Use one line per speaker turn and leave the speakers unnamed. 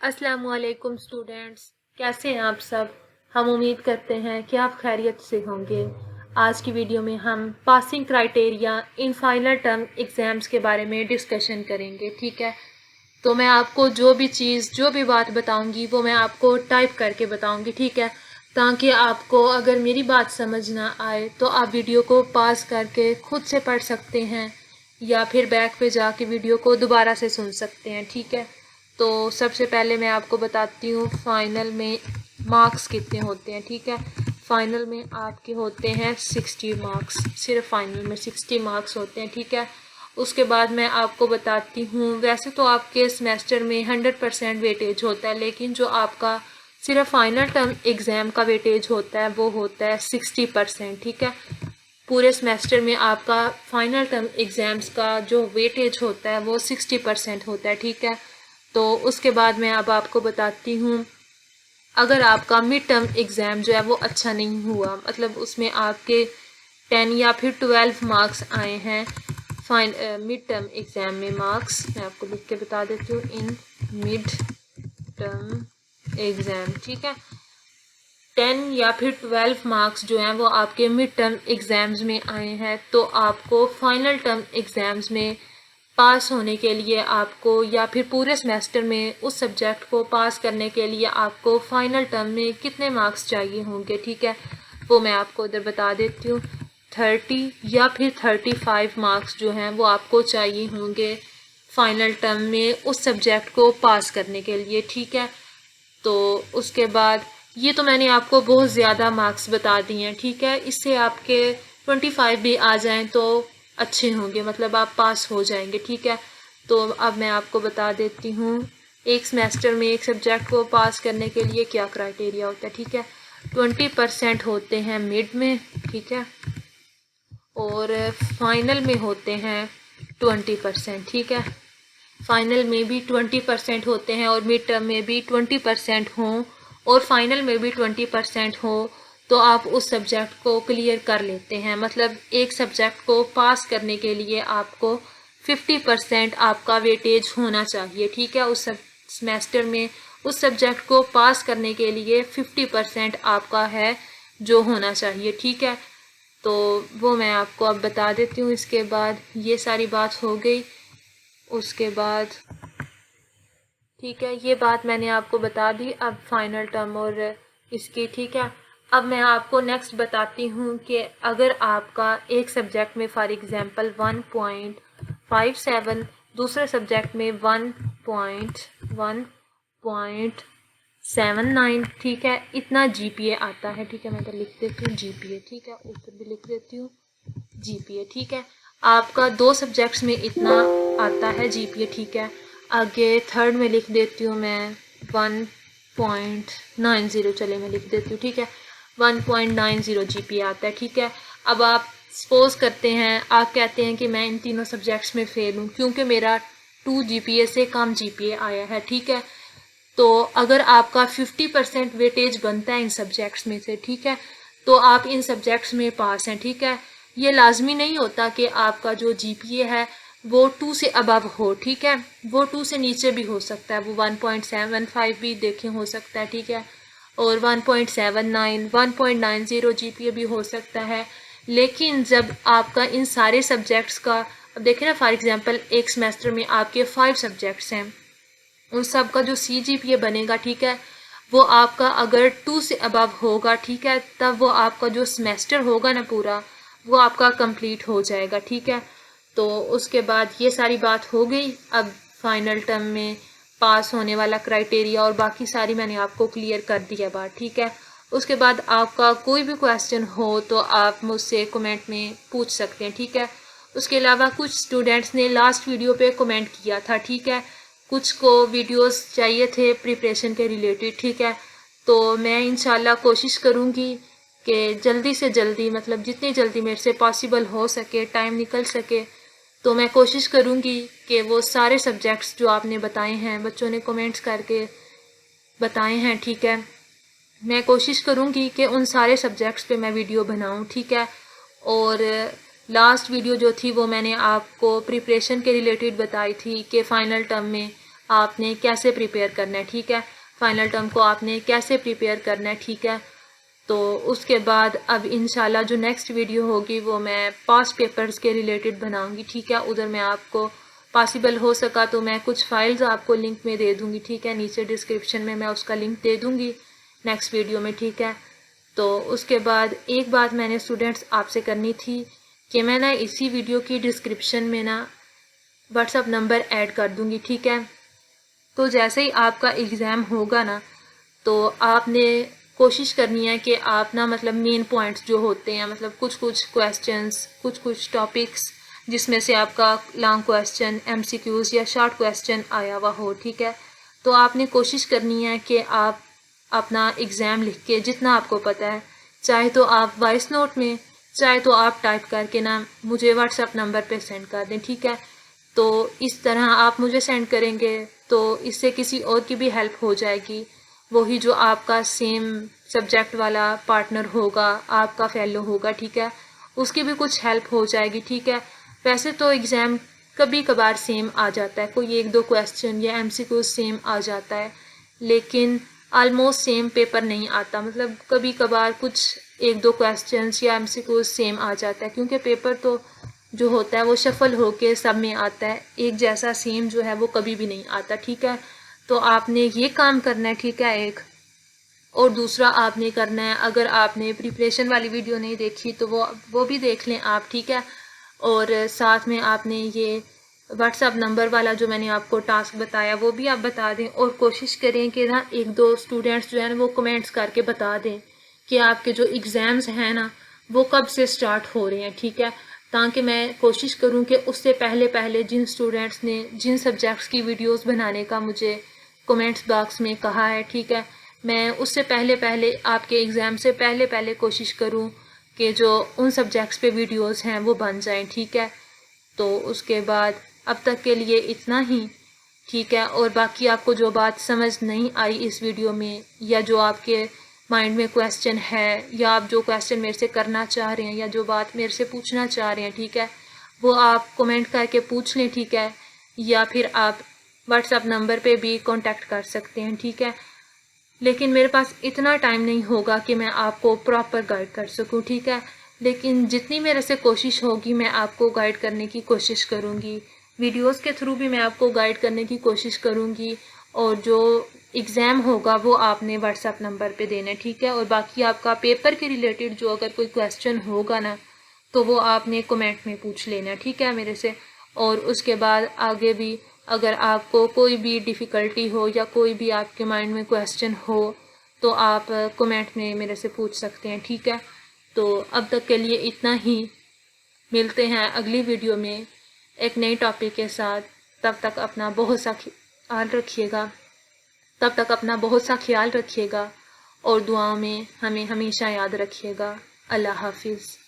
अस्सलामुअलैकुम स्टूडेंट्स, कैसे हैं आप सब। हम उम्मीद करते हैं कि आप खैरियत से होंगे। आज की वीडियो में हम passing criteria in final term exams के बारे में डिस्कशन करेंगे। ठीक है, तो मैं आपको जो भी बात बताऊंगी वो मैं आपको टाइप करके बताऊंगी। ठीक है, ताकि आपको अगर मेरी बात समझ ना आए तो आप वीडियो को पॉज करके खुद से पढ़ सकते हैं या फिर बैक पे जाके वीडियो को दोबारा से सुन सकते हैं। ठीक है, तो सबसे पहले मैं आपको बताती हूँ फाइनल में मार्क्स कितने होते हैं। ठीक है, फाइनल में आपके होते हैं 60 मार्क्स, सिर्फ फाइनल में 60 मार्क्स होते हैं। ठीक है, उसके बाद मैं आपको बताती हूँ, वैसे तो आपके सेमेस्टर में 100% वेटेज होता है, लेकिन जो आपका सिर्फ फाइनल टर्म एग्ज़ाम का वेटेज होता है वो होता है 60%। ठीक है, पूरे सेमेस्टर में आपका फाइनल टर्म एग्ज़ाम्स का जो वेटेज होता है वो 60% होता है। ठीक है, तो उसके बाद मैं अब आपको बताती हूँ, अगर आपका मिड टर्म एग्ज़ाम जो है वो अच्छा नहीं हुआ, मतलब उसमें आपके 10 या फिर 12 मार्क्स आए हैं मिड टर्म एग्ज़ाम में मार्क्स, मैं आपको लिख के बता देती हूँ, इन मिड टर्म एग्ज़ाम। ठीक है, 10 या फिर 12 मार्क्स जो हैं वो आपके मिड टर्म एग्ज़ाम्स में आए हैं, तो आपको फाइनल टर्म एग्ज़ाम्स में पास होने के लिए आपको, या फिर पूरे सेमेस्टर में उस सब्जेक्ट को पास करने के लिए आपको फाइनल टर्म में कितने मार्क्स चाहिए होंगे। ठीक है, वो मैं आपको इधर बता देती हूँ। 30 या फिर 35 मार्क्स जो हैं वो आपको चाहिए होंगे फाइनल टर्म में उस सब्जेक्ट को पास करने के लिए। ठीक है, तो उसके बाद ये तो मैंने आपको बहुत ज़्यादा मार्क्स बता दिए हैं। ठीक है, इससे आपके 25 भी आ जाएं तो अच्छे होंगे, मतलब आप पास हो जाएंगे। ठीक है, तो अब मैं आपको बता देती हूँ एक सेमेस्टर में एक सब्जेक्ट को पास करने के लिए क्या क्राइटेरिया होता है। ठीक है, 20% होते हैं मिड में। ठीक है, और फाइनल में होते हैं 20%। ठीक है, फाइनल में भी 20% होते हैं और मिड टर्म में भी 20% हों और फाइनल में भी 20% हो, तो आप उस सब्जेक्ट को क्लियर कर लेते हैं। मतलब एक सब्जेक्ट को पास करने के लिए आपको 50% आपका वेटेज होना चाहिए। ठीक है, उस सेमेस्टर में उस सब्जेक्ट को पास करने के लिए 50% आपका है जो होना चाहिए। ठीक है, तो वो मैं आपको अब बता देती हूँ। इसके बाद ये सारी बात हो गई, उसके बाद ठीक है, ये बात मैंने आपको बता दी अब फाइनल टर्म और इसकी। ठीक है, अब मैं आपको नेक्स्ट बताती हूँ कि अगर आपका एक सब्जेक्ट में फॉर एग्जांपल 1.57, दूसरे सब्जेक्ट में 1.79, ठीक है, इतना जीपीए आता है। ठीक है, मैं तो लिख देती हूँ जीपीए। ठीक है, ऊपर भी लिख देती हूँ जीपीए। ठीक है, आपका 2 सब्जेक्ट्स में इतना आता है जीपीए। ठीक है, आगे थर्ड में लिख देती हूँ मैं 1.90, चले मैं लिख देती हूँ। ठीक है, 1.90 जीपीए आता है। ठीक है, अब आप सपोज करते हैं, आप कहते हैं कि मैं इन तीनों सब्जेक्ट्स में फेल हूँ क्योंकि मेरा 2 जीपीए से कम जीपीए आया है। ठीक है, तो अगर आपका 50% वेटेज बनता है इन सब्जेक्ट्स में से, ठीक है, तो आप इन सब्जेक्ट्स में पास हैं। ठीक है, ये लाजमी नहीं होता कि आपका जो जीपीए है वो 2 से अबव हो। ठीक है, वो 2 से नीचे भी हो सकता है, वो 1.75 भी देखें हो सकता है। ठीक है, और 1.79, 1.90 जीपीए भी हो सकता है। लेकिन जब आपका इन सारे सब्जेक्ट्स का, अब देखें ना, फॉर एग्जांपल एक सेमेस्टर में आपके 5 सब्जेक्ट्स हैं, उन सब का जो सीजीपीए बनेगा, ठीक है, वो आपका अगर 2 से अबव होगा, ठीक है, तब वो आपका जो सेमेस्टर होगा ना पूरा, वो आपका कंप्लीट हो जाएगा। ठीक है, तो उसके बाद ये सारी बात हो गई। अब फाइनल टर्म में पास होने वाला क्राइटेरिया और बाकी सारी मैंने आपको क्लियर कर दिया बात। ठीक है, उसके बाद आपका कोई भी क्वेश्चन हो तो आप मुझसे कमेंट में पूछ सकते हैं। ठीक है, उसके अलावा कुछ स्टूडेंट्स ने लास्ट वीडियो पे कमेंट किया था। ठीक है, कुछ को वीडियोस चाहिए थे प्रिपरेशन के रिलेटेड। ठीक है, तो मैं इंशाल्लाह कोशिश करूँगी कि जल्दी से जल्दी, मतलब जितनी जल्दी मेरे से पॉसिबल हो सके, टाइम निकल सके, तो मैं कोशिश करूँगी कि वो सारे सब्जेक्ट्स जो आपने बताए हैं, बच्चों ने कमेंट्स करके बताए हैं, ठीक है, मैं कोशिश करूँगी कि उन सारे सब्जेक्ट्स पे मैं वीडियो बनाऊँ। ठीक है, और लास्ट वीडियो जो थी वो मैंने आपको प्रिपरेशन के रिलेटेड बताई थी कि फ़ाइनल टर्म में आपने कैसे प्रिपेयर करना है, ठीक है। फाइनल टर्म को आपने कैसे प्रिपेयर करना है, ठीक है। तो उसके बाद अब इंशाल्लाह जो नेक्स्ट वीडियो होगी वो मैं पास्ट पेपर्स के रिलेटेड बनाऊंगी, ठीक है। उधर मैं आपको पॉसिबल हो सका तो मैं कुछ फाइल्स आपको लिंक में दे दूंगी, ठीक है। नीचे डिस्क्रिप्शन में मैं उसका लिंक दे दूंगी नेक्स्ट वीडियो में, ठीक है। तो उसके बाद एक बात मैंने स्टूडेंट्स आपसे करनी थी कि मैं ना इसी वीडियो की डिस्क्रिप्शन में ना व्हाट्सअप नंबर ऐड कर दूंगी, ठीक है। तो जैसे ही आपका एग्ज़ाम होगा ना तो आपने कोशिश करनी है कि आप ना मतलब मेन पॉइंट्स जो होते हैं, मतलब कुछ कुछ क्वेश्चंस, कुछ कुछ टॉपिक्स जिसमें से आपका लॉन्ग क्वेश्चन, एमसीक्यूज़ या शॉर्ट क्वेश्चन आया हुआ हो, ठीक है। तो आपने कोशिश करनी है कि आप अपना एग्ज़ाम लिख के जितना आपको पता है, चाहे तो आप वॉइस नोट में, चाहे तो आप टाइप करके ना मुझे व्हाट्सएप नंबर पे सेंड कर दें, ठीक है। तो इस तरह आप मुझे सेंड करेंगे तो इससे किसी और की भी हेल्प हो जाएगी। वही जो आपका सेम सब्जेक्ट वाला पार्टनर होगा, आपका फेलो होगा, ठीक है, उसकी भी कुछ हेल्प हो जाएगी, ठीक है। वैसे तो एग्ज़ाम कभी कभार सेम आ जाता है, कोई एक दो क्वेश्चन या एमसीक्यू सेम आ जाता है, लेकिन ऑलमोस्ट सेम पेपर नहीं आता। मतलब कभी कभार कुछ एक दो क्वेश्चंस या एमसीक्यू सेम आ जाता है, क्योंकि पेपर तो जो होता है वो शफल होके सब में आता है, एक जैसा सेम जो है वो कभी भी नहीं आता, ठीक है। तो आपने ये काम करना है, ठीक है, एक। और दूसरा आपने करना है, अगर आपने प्रिपरेशन वाली वीडियो नहीं देखी तो वो भी देख लें आप, ठीक है। और साथ में आपने ये व्हाट्सअप नंबर वाला जो मैंने आपको टास्क बताया वो भी आप बता दें, और कोशिश करें कि ना एक दो स्टूडेंट्स जो है ना वो कमेंट्स करके बता दें कि आपके जो एग्ज़ाम्स हैं ना वो कब से स्टार्ट हो रहे हैं, ठीक है। ताकि मैं कोशिश करूं कि उससे पहले पहले जिन स्टूडेंट्स ने जिन सब्जेक्ट्स की वीडियोस बनाने का मुझे कमेंट्स बॉक्स में कहा है, ठीक है, मैं उससे पहले पहले आपके एग्ज़ाम से पहले पहले कोशिश करूं कि जो उन सब्जेक्ट्स पे वीडियोस हैं वो बन जाएं, ठीक है। तो उसके बाद अब तक के लिए इतना ही, ठीक है। और बाकी आपको जो बात समझ नहीं आई इस वीडियो में, या जो आपके माइंड में क्वेश्चन है, या आप जो क्वेश्चन मेरे से करना चाह रहे हैं, या जो बात मेरे से पूछना चाह रहे हैं, ठीक है, वो आप कमेंट करके पूछ लें, ठीक है। या फिर आप व्हाट्सएप नंबर पे भी कांटेक्ट कर सकते हैं, ठीक है। लेकिन मेरे पास इतना टाइम नहीं होगा कि मैं आपको प्रॉपर गाइड कर सकूं, ठीक है। लेकिन जितनी मेरे से कोशिश होगी मैं आपको गाइड करने की कोशिश करूंगी, वीडियोस के थ्रू भी मैं आपको गाइड करने की कोशिश करूंगी। और जो एग्ज़ाम होगा वो आपने व्हाट्सएप नंबर पे देना है, ठीक है। और बाकी आपका पेपर के रिलेटेड जो अगर कोई क्वेश्चन होगा ना तो वो आपने कमेंट में पूछ लेना, ठीक है, मेरे से। और उसके बाद आगे भी अगर आपको कोई भी डिफ़िकल्टी हो या कोई भी आपके माइंड में क्वेश्चन हो तो आप कमेंट में मेरे से पूछ सकते हैं, ठीक है। तो अब तक के लिए इतना ही, मिलते हैं अगली वीडियो में एक नई टॉपिक के साथ। तब तक अपना बहुत सा ख्याल रखिएगा और दुआओं में हमें हमेशा याद रखिएगा। अल्लाह हाफिज़।